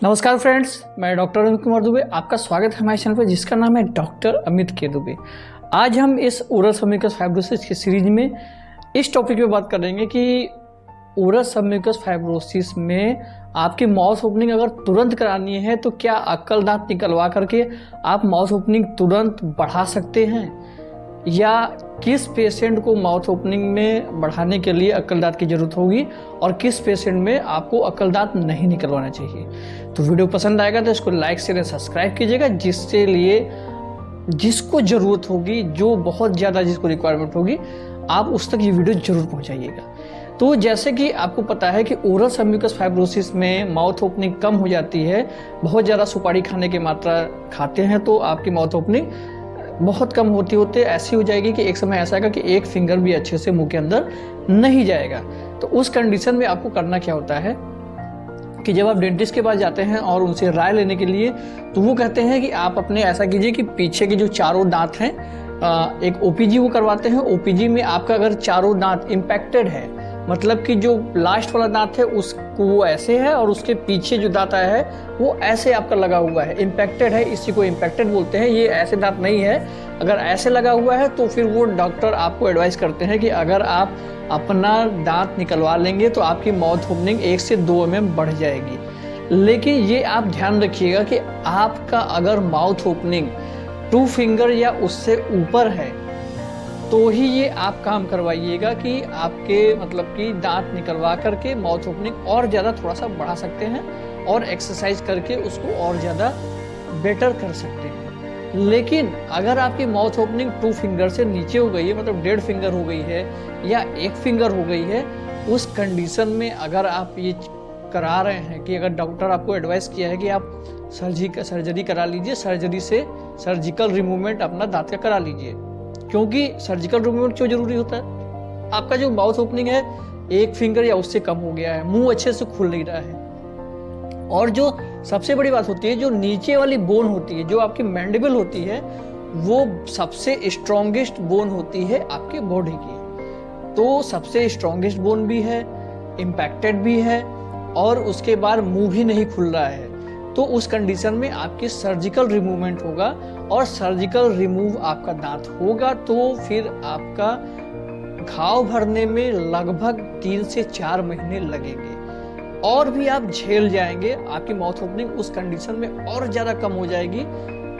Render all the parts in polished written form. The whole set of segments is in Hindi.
नमस्कार फ्रेंड्स, मैं डॉक्टर अमित कुमार दुबे। आपका स्वागत है हमारे चैनल पर जिसका नाम है डॉक्टर अमित के दुबे। आज हम इस ओरस सम्यूकस फाइब्रोसिस की सीरीज में इस टॉपिक पे बात करेंगे कि ओरस सम्यूकस फाइब्रोसिस में आपकी माउथ ओपनिंग अगर तुरंत करानी है तो क्या अक्कल दांत निकलवा करके आप माउथ ओपनिंग तुरंत बढ़ा सकते हैं, या किस पेशेंट को माउथ ओपनिंग में बढ़ाने के लिए अक्कल दांत की जरूरत होगी और किस पेशेंट में आपको अक्कल दांत नहीं निकलवाना चाहिए। तो वीडियो पसंद आएगा तो इसको लाइक शेयर सब्सक्राइब कीजिएगा, जिसके लिए जिसको ज़रूरत होगी, जो बहुत ज़्यादा जिसको रिक्वायरमेंट होगी, आप उस तक ये वीडियो जरूर पहुंचाइएगा। तो जैसे कि आपको पता है कि ओरल सम्यूकस फाइब्रोसिस में माउथ ओपनिंग कम हो जाती है। बहुत ज़्यादा सुपारी खाने की मात्रा खाते हैं तो आपकी माउथ ओपनिंग बहुत कम होते होते ऐसी हो जाएगी कि एक समय ऐसा आएगा कि एक फिंगर भी अच्छे से मुंह के अंदर नहीं जाएगा। तो उस कंडीशन में आपको करना क्या होता है कि जब आप डेंटिस्ट के पास जाते हैं और उनसे राय लेने के लिए, तो वो कहते हैं कि आप अपने ऐसा कीजिए कि पीछे के जो चारों दांत हैं, एक ओपीजी वो करवाते हैं। ओपीजी में आपका अगर चारों दांत इम्पैक्टेड है, मतलब कि जो लास्ट वाला दांत है उसको वो ऐसे है और उसके पीछे जो दांत आया है वो ऐसे आपका लगा हुआ है, इम्पैक्टेड है, इसी को इम्पैक्टेड बोलते हैं। ये ऐसे दांत नहीं है। अगर ऐसे लगा हुआ है तो फिर वो डॉक्टर आपको एडवाइस करते हैं कि अगर आप अपना दांत निकलवा लेंगे तो आपकी माउथ ओपनिंग 1 से 2 mm बढ़ जाएगी। लेकिन ये आप ध्यान रखिएगा कि आपका अगर माउथ ओपनिंग 2 फिंगर या उससे ऊपर है तो ही ये आप काम करवाइएगा कि आपके मतलब कि दांत निकलवा करके माउथ ओपनिंग और ज़्यादा थोड़ा सा बढ़ा सकते हैं और एक्सरसाइज करके उसको और ज़्यादा बेटर कर सकते हैं। लेकिन अगर आपकी माउथ ओपनिंग 2 फिंगर से नीचे हो गई है, मतलब 1.5 फिंगर हो गई है या 1 फिंगर हो गई है, उस कंडीशन में अगर आप ये करा रहे हैं कि अगर डॉक्टर आपको एडवाइस किया है कि आप सर्जरी करा लीजिए, सर्जरी से सर्जिकल रिमूवमेंट अपना दांत का करा लीजिए। क्योंकि सर्जिकल रिमूवमेंट क्यों जरूरी होता है? आपका जो माउथ ओपनिंग है 1 फिंगर या उससे कम हो गया है, मुंह अच्छे से खुल नहीं रहा है। और जो सबसे बड़ी बात होती है, जो नीचे वाली बोन होती है, जो आपकी मैंडिबल होती है, वो सबसे स्ट्रॉन्गेस्ट बोन होती है आपके बॉडी की। तो सबसे स्ट्रॉन्गेस्ट बोन भी है, इम्पैक्टेड भी है और उसके बाद मुंह भी नहीं खुल रहा है। तो उस कंडीशन में आपकी सर्जिकल रिमूवमेंट होगा और सर्जिकल रिमूव आपका दांत होगा तो फिर आपका घाव भरने में लगभग 3 से 4 महीने लगेंगे और भी आप झेल जाएंगे। आपकी माउथ ओपनिंग उस कंडीशन में और ज़्यादा कम हो जाएगी।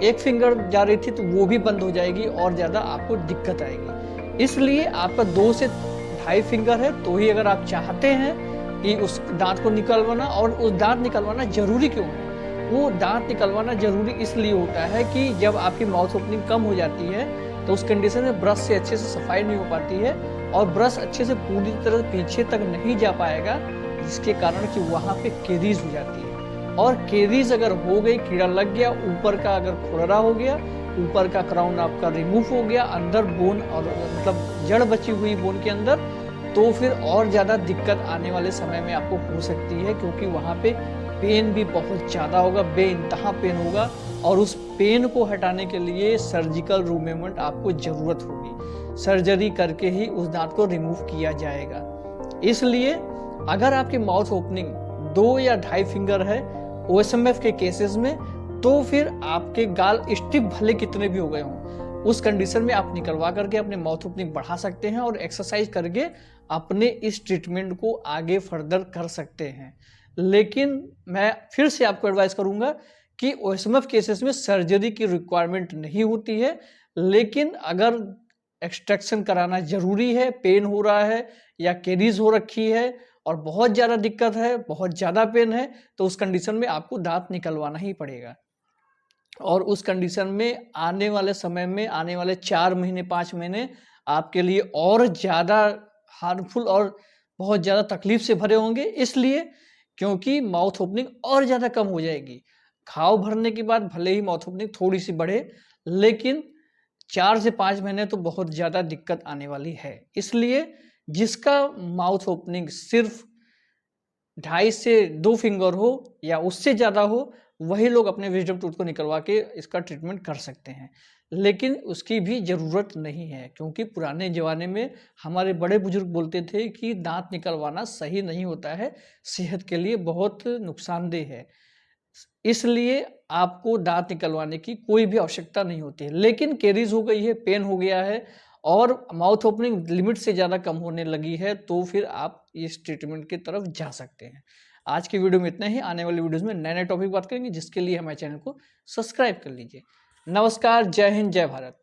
1 फिंगर जा रही थी तो वो भी बंद हो जाएगी और ज़्यादा आपको दिक्कत आएगी। इसलिए आपका 2 से 2.5 फिंगर है तो ही अगर आप चाहते हैं कि उस दांत को निकलवाना, और उस दांत निकलवाना जरूरी क्यों है? वो दांत निकलवाना जरूरी इसलिए होता है कि जब आपकी माउथ ओपनिंग कम हो जाती है तो उस कंडीशन में ब्रश से अच्छे से सफाई नहीं हो पाती है और ब्रश अच्छे से पूरी तरह पीछे तक नहीं जा पाएगा, जिसके कारण कि वहाँ पे केरीज हो जाती है। और केरीज अगर हो गई, कीड़ा लग गया, ऊपर का अगर खुररा हो गया, ऊपर का क्राउन आपका रिमूव हो गया, अंदर बोन और मतलब जड़ बची हुई बोन के अंदर, तो फिर और ज़्यादा दिक्कत आने वाले समय में आपको हो सकती है। क्योंकि वहाँ पे पेन भी बहुत ज़्यादा होगा, बेइंतहा पेन होगा और उस पेन को हटाने के लिए सर्जिकल रिमूवमेंट आपको ज़रूरत होगी। सर्जरी करके ही उस दांत को रिमूव किया जाएगा। इसलिए अगर आपकी माउथ ओपनिंग 2 या 2.5 फिंगर है ओएसएमएफ के केसेस में, तो फिर आपके गाल स्टिफ भले कितने भी हो गए हों, उस कंडीशन में आप निकलवा करके अपने माउथ ओपनिंग बढ़ा सकते हैं और एक्सरसाइज करके अपने इस ट्रीटमेंट को आगे फर्दर कर सकते हैं। लेकिन मैं फिर से आपको एडवाइस करूंगा कि ओएसएमएफ केसेस में सर्जरी की रिक्वायरमेंट नहीं होती है। लेकिन अगर एक्सट्रैक्शन कराना जरूरी है, पेन हो रहा है या केरीज हो रखी है और बहुत ज़्यादा दिक्कत है, बहुत ज़्यादा पेन है, तो उस कंडीशन में आपको दांत निकलवाना ही पड़ेगा। और उस कंडीशन में आने वाले समय में, आने वाले 4 महीने 5 महीने आपके लिए और ज़्यादा हार्मफुल और बहुत ज़्यादा तकलीफ से भरे होंगे। इसलिए क्योंकि माउथ ओपनिंग और ज़्यादा कम हो जाएगी। घाव भरने के बाद भले ही माउथ ओपनिंग थोड़ी सी बढ़े, लेकिन 4 से 5 महीने तो बहुत ज़्यादा दिक्कत आने वाली है। इसलिए जिसका माउथ ओपनिंग सिर्फ 2.5 से 2 फिंगर हो या उससे ज़्यादा हो, वही लोग अपने विजडम टूथ को निकलवा के इसका ट्रीटमेंट कर सकते हैं। लेकिन उसकी भी ज़रूरत नहीं है, क्योंकि पुराने ज़माने में हमारे बड़े बुजुर्ग बोलते थे कि दांत निकलवाना सही नहीं होता है, सेहत के लिए बहुत नुकसानदेह है। इसलिए आपको दांत निकलवाने की कोई भी आवश्यकता नहीं होती है। लेकिन कैरीज हो गई है, पेन हो गया है और माउथ ओपनिंग लिमिट से ज़्यादा कम होने लगी है, तो फिर आप इस ट्रीटमेंट की तरफ जा सकते हैं। आज की वीडियो में इतना ही। आने वाली वीडियोस में नए नए टॉपिक बात करेंगे, जिसके लिए हमारे चैनल को सब्सक्राइब कर लीजिए। नमस्कार, जय हिंद, जय भारत।